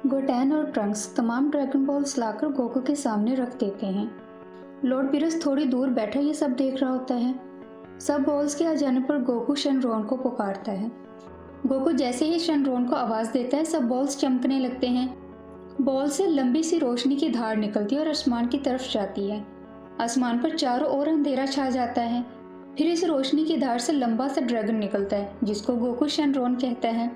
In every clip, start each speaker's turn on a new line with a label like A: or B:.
A: Goten और Trunks तमाम dragon balls लाकर Goku के सामने रख देते हैं। लॉर्ड बीरस थोड़ी दूर बैठा ये सब देख रहा होता है। सब बॉल्स के आ जाने पर गोकू शेनरॉन को पुकारता है। गोकू जैसे ही शेनरॉन को आवाज़ देता है सब बॉल्स चमकने लगते हैं। बॉल से लंबी सी रोशनी की धार निकलती है और आसमान की तरफ जाती है। आसमान पर चारों ओर अंधेरा छा जाता है। फिर इस रोशनी की धार से लंबा सा ड्रैगन निकलता है जिसको गोकू शेनरॉन कहता है।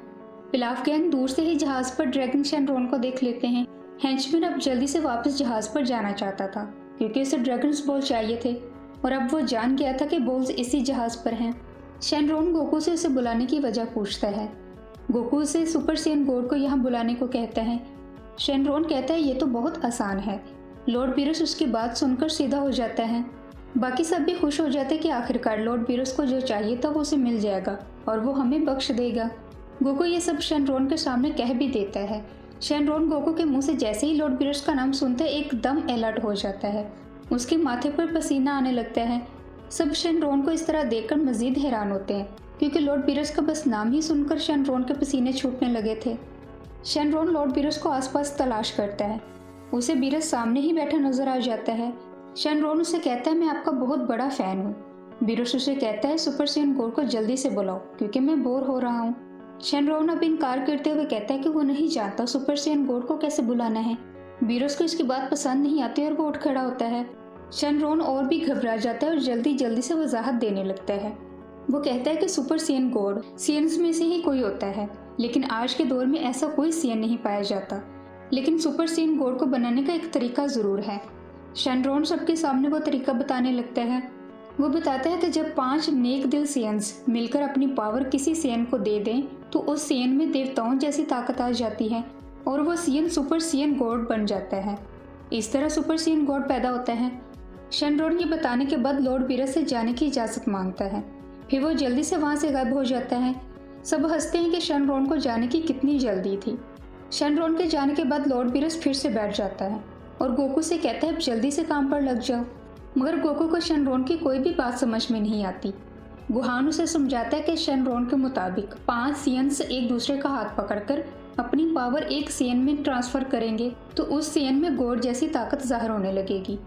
A: पिलाफ गैंग दूर से ही जहाज पर ड्रैगन शेनरॉन को देख लेते हैं। हेंचमैन अब जल्दी से वापस जहाज पर जाना चाहता था क्योंकि उसे ड्रैगन्स बॉल चाहिए थे और अब वो जान गया था कि बॉल्स इसी जहाज पर हैं। शेनरॉन गोकू से उसे बुलाने की वजह पूछता है। गोकू उसे सुपर सेन गॉड को यहाँ बुलाने को कहता है। शेनरॉन कहता है ये तो बहुत आसान है। लॉर्ड बीरस उसकी बात सुनकर सीधा हो जाता है। बाकी सब भी खुश हो जाते कि आखिरकार लॉर्ड बीरस को जो चाहिए था वो उसे मिल जाएगा और वो हमें बख्श देगा। गोकू ये सब शेनरॉन के सामने कह भी देता है। शेनरॉन गोकू के मुंह से जैसे ही लॉर्ड बीरस का नाम सुनते एकदम अलर्ट हो जाता है। उसके माथे पर पसीना आने लगता है। सब शेनरॉन को इस तरह देखकर मजीद हैरान होते हैं क्योंकि लॉर्ड बीरस का बस नाम ही सुनकर शेनरॉन के पसीने छूटने लगे थे। शेनरॉन लॉर्ड बीरस को आसपास तलाश करता है। उसे बीरस सामने ही बैठा नजर आ जाता है। शेनरॉन उसे कहता है मैं आपका बहुत बड़ा फैन हूँ। बीरस उसे कहता है सुपर सेन गॉड को जल्दी से बुलाओ क्योंकि मैं बोर हो रहा हूँ। शेनरॉन अब इनकार करते हुए कहता है कि वो नहीं जानता सुपर सेन गॉड को कैसे बुलाना है। बीरस को इसकी बात पसंद नहीं आती और वो उठ खड़ा होता है। शेनरॉन और भी घबरा जाता है और जल्दी जल्दी से वजाहत देने लगता है। वो कहता है कि सुपर सेन गॉड सियन्स में से ही कोई होता है लेकिन आज के दौर में ऐसा कोई सियन नहीं पाया जाता। लेकिन सुपर सेन गॉड को बनाने का एक तरीका ज़रूर है। शेनरॉन सबके सामने वो तरीका बताने लगता है। वो बताता है कि जब 5 नेक दिल सियन्स मिलकर अपनी पावर किसी सियन को दे दें तो उस सियन में देवताओं जैसी ताकत आ जाती है और वो सियन सुपर सियन गॉड बन जाता है। इस तरह सुपर सियन गॉड पैदा होता है। शेनरॉन ये बताने के बाद लॉर्ड बीरस से जाने की इजाज़त मांगता है। फिर वो जल्दी से वहाँ से गायब हो जाता है। सब हंसते हैं कि शेनरॉन को जाने की कितनी जल्दी थी। शेनरॉन के जाने के बाद लॉर्ड बीरस फिर से बैठ जाता है और गोकू से कहता है जल्दी से काम पर लग जाओ। मगर गोकू को शेनरॉन की कोई भी बात समझ में नहीं आती। गुहान उसे समझाता है कि शेनरॉन के मुताबिक 5 सियन्स एक दूसरे का हाथ पकड़कर अपनी पावर एक सियन में ट्रांसफर करेंगे तो उस सियन में गॉड जैसी ताकत जाहिर होने लगेगी।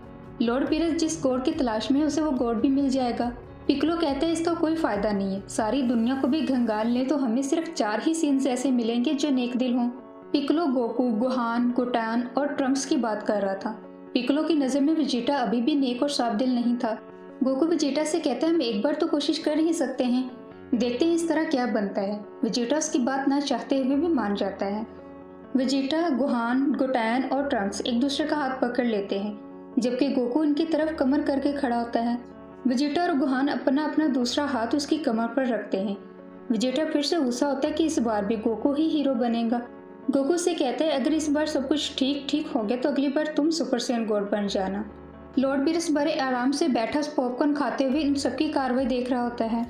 A: लॉर्ड बीरस जिस गॉड की तलाश में है उसे वो गॉड भी मिल जाएगा। पिकलो कहता है इसका कोई फायदा नहीं है, सारी दुनिया को भी घंगाल ले तो हमें सिर्फ 4 ही सियन्स ऐसे मिलेंगे जो नेक दिल हों। पिकलो गोकू, गुहान, गोटेन और ट्रंक्स की बात कर रहा था। पिकलो की नज़र में वेजिटा अभी भी नेक और साफ दिल नहीं था। गोकू वेजिटा से कहता है हम एक बार तो कोशिश कर ही सकते हैं, देखते हैं इस तरह क्या बनता है। वेजिटा उसकी बात ना चाहते हुए भी मान जाता है। वेजिटा, गुहान, गोटेन और ट्रंक्स एक दूसरे का हाथ पकड़ लेते हैं जबकि गोकू उनकी तरफ कमर करके खड़ा होता है। वेजिटा और गुहान अपना अपना दूसरा हाथ उसकी कमर पर रखते हैं। वेजिटा फिर से गुस्सा होता है कि इस बार भी गोकू ही हीरो बनेगा। गोकू से कहता है अगर इस बार सब कुछ ठीक ठीक हो गया तो अगली बार तुम सुपर सेन गॉड बन जाना। लॉर्ड बीरस बड़े आराम से बैठा पॉपकॉर्न खाते हुए इन सबकी कार्रवाई देख रहा होता है।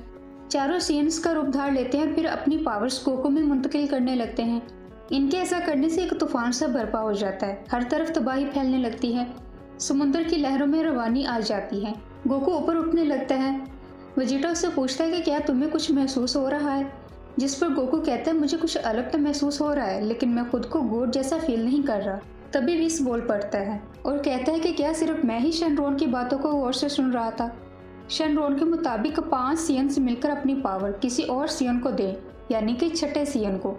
A: चारों सियन्स का रूप धार लेते हैं और फिर अपनी पावर्स गोकू में मुंतकिल करने लगते हैं। इनके ऐसा करने से एक तूफान सा बर्पा हो जाता है। हर तरफ तबाही फैलने लगती है। समुद्र की लहरों में रवानी आ जाती है। गोकू ऊपर उठने लगता है। वेजिटा उससे पूछता है कि क्या तुम्हें कुछ महसूस हो रहा है, जिस पर गोकू कहता है मुझे कुछ अलग तो महसूस हो रहा है लेकिन मैं खुद को गॉड जैसा फील नहीं कर रहा। तभी विस बोल पड़ता है और कहता है कि क्या सिर्फ मैं ही शेनरॉन की बातों को गौर से सुन रहा था। शेनरॉन के मुताबिक 5 सियन्स मिलकर अपनी पावर किसी और सियन को दे यानी कि छठे सियन को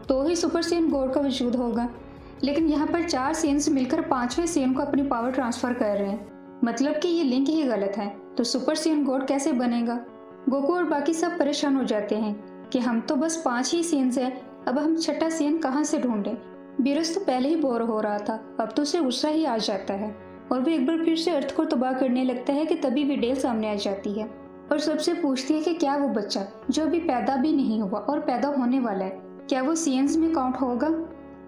A: तो ही सुपर सियन गॉड का वजूद होगा। लेकिन यहाँ पर 4 सियन्स मिलकर 5वें सियन को अपनी पावर ट्रांसफर कर रहे हैं, मतलब कि ये लिंक ही गलत है। तो सुपर सियन गॉड कैसे बनेगा। गोकू और बाकी सब परेशान हो जाते हैं कि हम तो बस 5 ही सियन्स हैं, अब हम छठा सियन कहाँ से ढूंढें। बीरस तो पहले ही बोर हो रहा था, अब तो उसे गुस्सा ही आ जाता है और वो एक बार फिर से अर्थ को तबाह करने लगता है कि तभी विडेल सामने आ जाती है और सबसे पूछती है कि क्या वो बच्चा जो अभी पैदा भी नहीं हुआ और पैदा होने वाला है क्या वो सियन्स में काउंट होगा।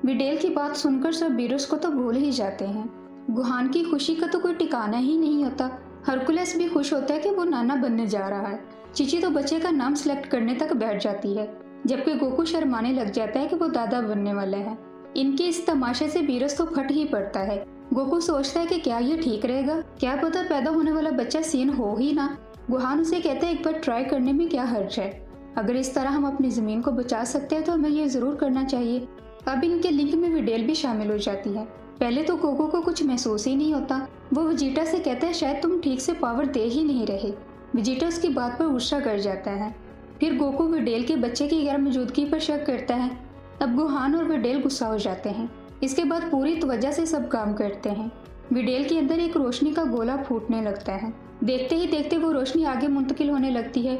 A: विडेल की बात सुनकर सब बीरस को तो भूल ही जाते हैं। गुहान की खुशी का तो कोई ठिकाना ही नहीं होता। हरकुलस भी खुश होता है कि वो नाना बनने जा रहा है। चीची तो बच्चे का नाम सेलेक्ट करने तक बैठ जाती है जबकि गोकू शर्माने लग जाता है कि वो दादा बनने वाला है। इनके इस तमाशे से बीरस तो फट ही पड़ता है। गोकू सोचता है कि क्या ये ठीक रहेगा, क्या पता पैदा होने वाला बच्चा सियन हो ही ना। गुहान उसे कहता है एक बार ट्राई करने में क्या हर्ज है, अगर इस तरह हम अपनी ज़मीन को बचा सकते हैं तो हमें ये ज़रूर करना चाहिए। अब इनके लिंक में विडेल भी शामिल हो जाती है। पहले तो गोकू को कुछ महसूस ही नहीं होता। वो वेजिटा से कहता है शायद तुम ठीक से पावर दे ही नहीं रहे। वेजिटा उसकी बात पर गुस्सा कर जाता है। फिर गोकू विडेल के बच्चे की गैर मौजूदगी पर शक करता है। अब गोहान और विडेल गुस्सा हो जाते हैं। इसके बाद पूरी तवज्जो से सब काम करते हैं। विडेल के अंदर एक रोशनी का गोला फूटने लगता है। देखते ही देखते वो रोशनी आगे मुंतकिल होने लगती है।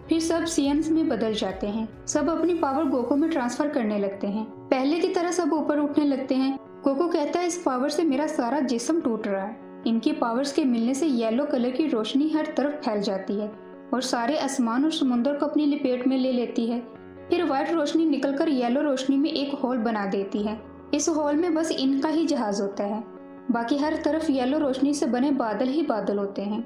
A: फिर सब सीएन्स में बदल जाते हैं। सब अपनी पावर गोकू में ट्रांसफर करने लगते हैं। पहले की तरह सब ऊपर उठने लगते हैं। गोकू कहता है इस पावर से मेरा सारा जिस्म टूट रहा है। इनकी पावर्स के मिलने से येलो कलर की रोशनी हर तरफ फैल जाती है और सारे आसमान और समुद्र को अपनी लपेट में ले लेती है। फिर व्हाइट रोशनी निकलकर येलो रोशनी में एक होल बना देती है। इस होल में बस इनका ही जहाज होता है। बाकी हर तरफ येलो रोशनी से बने बादल ही बादल होते हैं।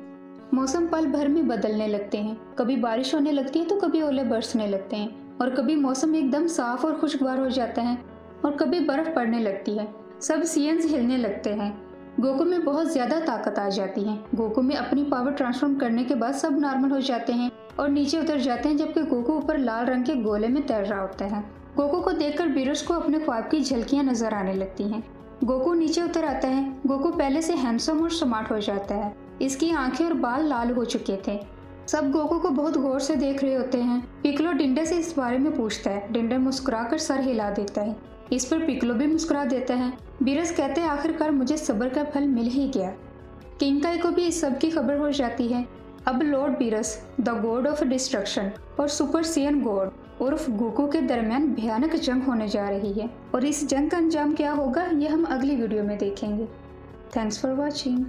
A: मौसम पल भर में बदलने लगते हैं। कभी बारिश होने लगती है तो कभी ओले बरसने लगते हैं और कभी मौसम एकदम साफ और खुशगवार हो जाता है और कभी बर्फ पड़ने लगती है। सब सीएन्स हिलने लगते हैं। गोकू में बहुत ज्यादा ताकत आ जाती है। गोकू में अपनी पावर ट्रांसफॉर्म करने के बाद सब नॉर्मल हो जाते हैं और नीचे उतर जाते हैं, जबकि गोकू ऊपर लाल रंग के गोले में तैर रहा होता है। गोकू को देखकर बीरस को अपने ख्वाब की झलकियां नजर आने लगती हैं। गोकू नीचे उतर आता है। गोकू पहले से हैंडसम और स्मार्ट हो जाता है। इसकी आंखें और बाल लाल हो चुके थे। सब गोकू को बहुत गौर से देख रहे होते हैं। पिकलो डिंडे से इस बारे में पूछता है। डिंडे मुस्कुराकर सर हिला देता है। इस पर पिकलो भी मुस्कुरा देता है। बीरस कहते हैं आखिरकार मुझे सब्र का फल मिल ही गया। किंकाई को भी इस सब की खबर हो जाती है। अब Lord Beerus, the God of destruction और सुपर सियन गॉड उर्फ गोकू के दरमियान भयानक जंग होने जा रही है और इस जंग का अंजाम क्या होगा ये हम अगली वीडियो में देखेंगे। Thanks for watching.